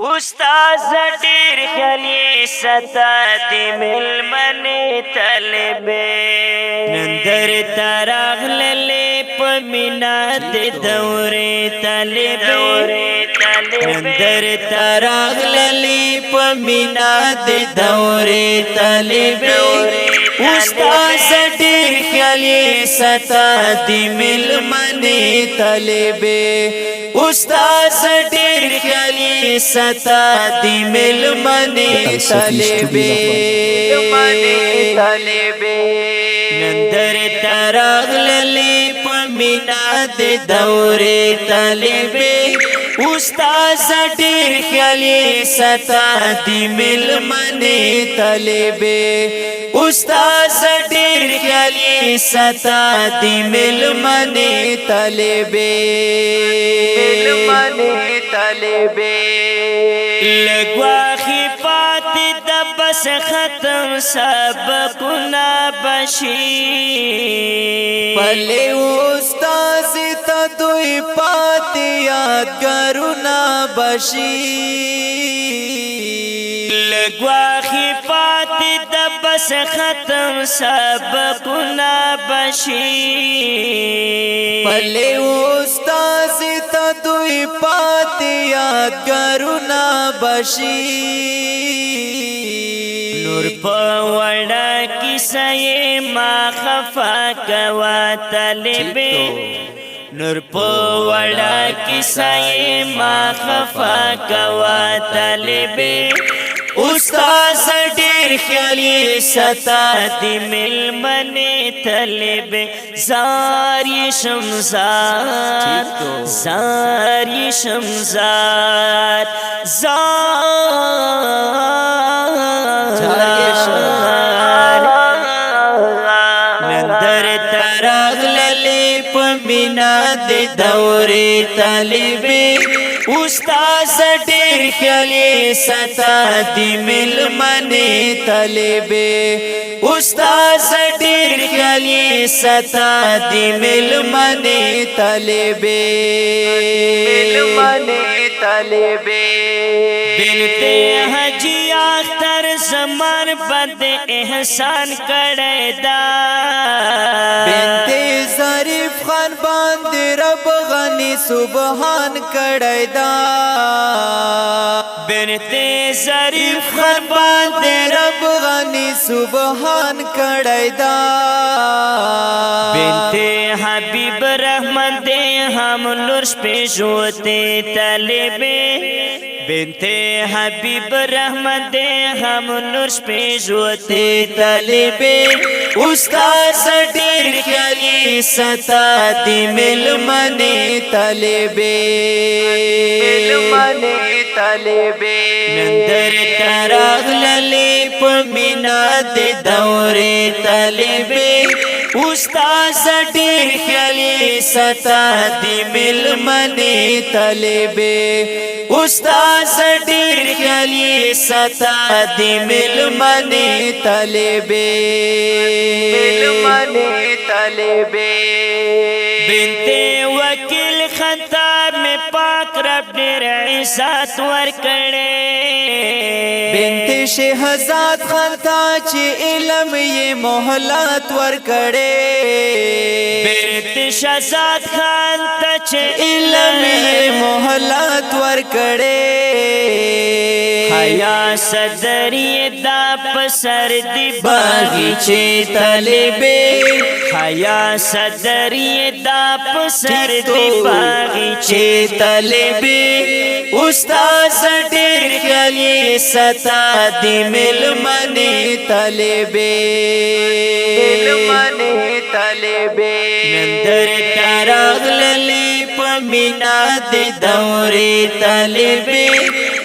استاد ډیر خلی ستا دی ملمنی طالبې نندر تراغ للی پمینا دی دوری طالبې نندر تراغ للی پمینا دی دوری طالبې استاد ډیر خلی ستا دی ملمنی طالبې استاد ډیر خلی ستا دی ملمنی طالبې نندر تراغ للی پمینا دی دوری طالبې استاد ډیر خلی ستا دی ملمنی طالبې استاد ډیر خلی ستا دی ملمنی طالبې لګواخی پاتی د بس ختم سبقنا بشی پلی استاز تا دوی پاتی یادگارنا بشی لګواخی پاتی د بس ختم سبقنا بشی پلی استاز تا دوی پاتی یادگارنا بشی نور پوڑا کسی ما خفا کوا طالبې نور پوڑا کسی ما خفا کوا طالبې استاد ډیر خیالی ستا دی ملمنی طالبې زاری شمزار نندر تراغ للی پمینا دی دوری طالبې استاد ډیر خیالی ستا دی ملمنی طالبې استاد ډیر خیالی ستا دی ملمنی طالبې بنت حجی اختر زمان بند احسان کړی دا بنت ظریف خان باندې رب غنی سبحان کړی دا بنت ظریف خان باندې رب غنی سبحان کړی دا بنت حبیب رحمت دے ہم لرش پیشوتے طالبے بنت حبیب رحمت دے ہم لرش پیشوتے طالبے استاد ډیر خیالی ستا دی ملمنی طالبې نندر تراغ للی پمینا دی دوری طالبې استاد ډیر خیالی ستا دی ملمنی طالبې استاد ډیر خیالی ستا دی ملمنی طالبې بنت وکیل خطاب میں پاک رب ډیر عزت ورکړې بنت شہزاد خان تا چې علم یې مهلت ورکړې بنت شہزاد خان ته چې علم یې مهلت ورکړې حیا صدری دا پسر دی باغچې طالبې حیا صدری دا پسر دی باغچې طالبې استاد ډیر خیالی ستا دی ملمنی طالبې نندر تراغ للی پمینا دی دوری طالبې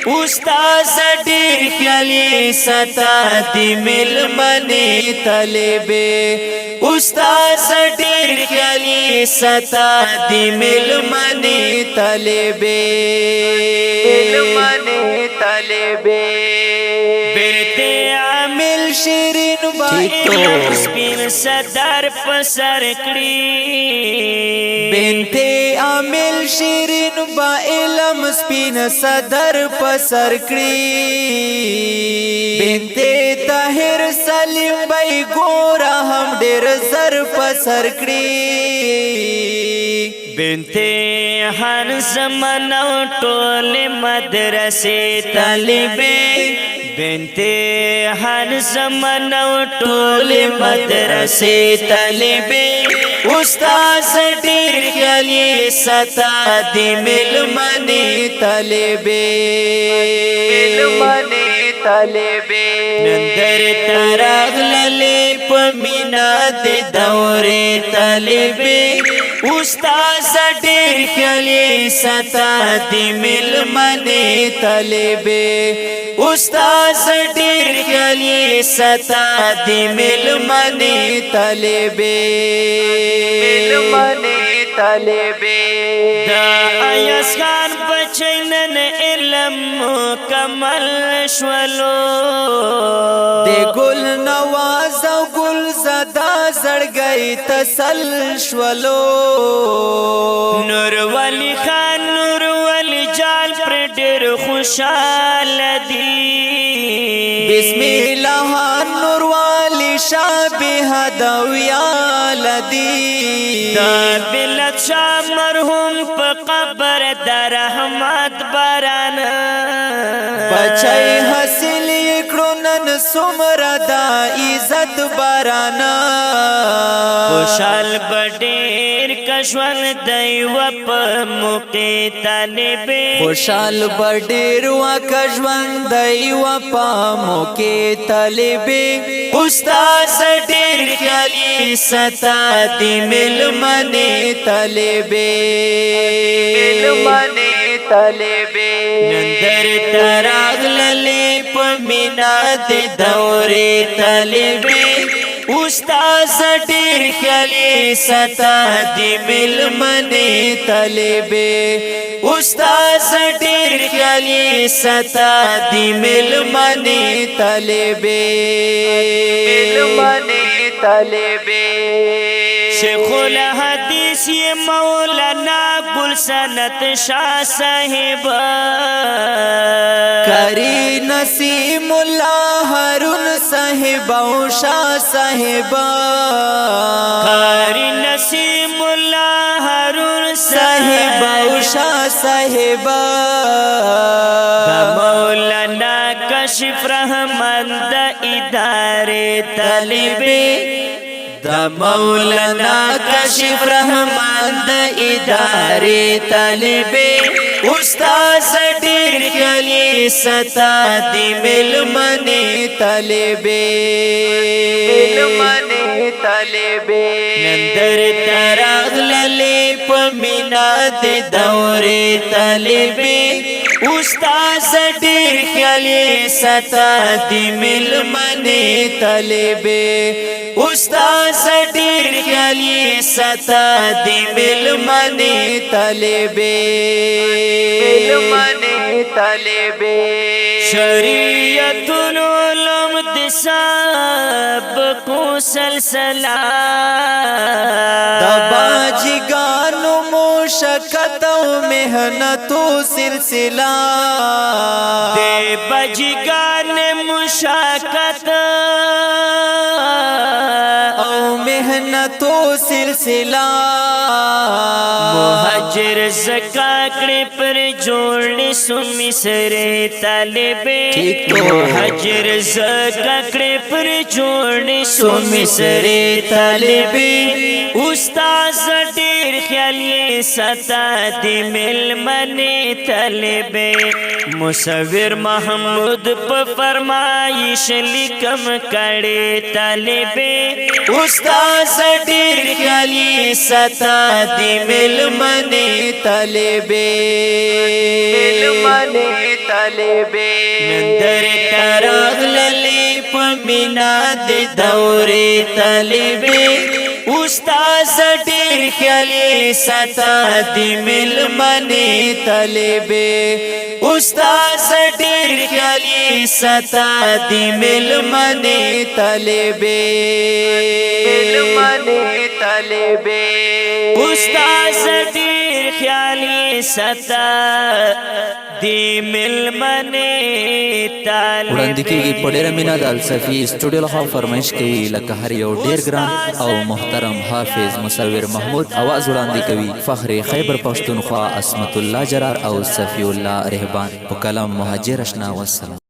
استاد ډیر خیالی ستا دی ملمنی طالبې استاد ډیر خیالی ستا دی ملمنی طالبې برتے عامل شیرین با علم سپین صدر پسر کړی بنت عامل شیرین با علم سپین صدر پسر کړی بنت طاهر سلیم بای ګورا هم ډیر زر پسر کړی بنت هر زمانه ټول مدرسې طالبې بنت هر زمانه ټول مدرسې طالبې استاد ډېر خیالي ستا دی ملمنې طالبې نندر تراغللې په مینا د دورې طالبې استاد ډېر خیالي ستا دی ملمنې طالبې استاد ډېر خیالي ستا دی ملمنې طالبې دا ایاس خان بچینن علم مکمل شولو د ګل نواز او ګل زدا زړګي تسل شولو نور ولی خان نور ولی جال پر ډېر خوشاله دي بسم الله نور والی شابه دویا لدی دا بلد شاه مرحوم په قبر د رحمت باران بچای حاصل کړو نن سمرا دا عزت بارانا خوشال بډیر کښول دیو په موقع طالبې خوشال بډیر وکه ژوند دیو په موقع طالبې استاد ډیر خیالي ستا دی ملمنې طالبې نندر تراغللې په مینا د دورې طالبې استاد ډیر خیالي ستا دی ملمنې طالبې استاد ډیر خیالي ستا دی ملمنې طالبې شیخ الحدیث مولانا گل سنت شاہ صاحب کری نسیم اللہ ہارون صاحب او شاہ صاحب کری نسیم اللہ ہارون صاحب او شاہ صاحب مولانا کشف رحمان دا ادارے طالبے دا مولانا کشف رحمان دا ادارے طالبے استاد ډېر خیالي ستا دی ملمنې طالبې نندر تراغللې په مینا د دورې طالبې استاد ډېر خیالي ستا دی ملمنې طالبې استاد ډېر خیالي ستا دی ملمنې طالبې شریعت العلوم د سابقو سلسلہ باجگانو مشقت او محنتو سلسلہ دے بجگان مشقت او محنتو سلسلہ مهاجر زکا کړي پر جوړ سو مصر طالبې مهاجر زکا کړي پر جوړ سو مصر طالبې استاد ډېر خیالي ستا دی ملمنې طالبې مصور محمود په فرمایش لیکم کړي طالبې استاد ډېر خیالي ستا دی ملمنې طالبې نندر تراغللې په مینا د دورې طالبې استاد ډېر خیالي ستا دی ملمنې طالبې استاد ډېر خیالي ستا دی ملمنه طالبې استاد ډیر خیالي ستا دی ملمنه طالبې وړاندې کېږي په ډېره مینه د الصفي سټوډیو لخوا فرمایش کوي لکه هر یو ډېر ګران او محترم حافظ مصور محمود اواز وړاندې کوي فخر خیبر پښتونخوا عصمت الله جرار او صفی الله رهبان په کلام مهاجر اشنا والسلام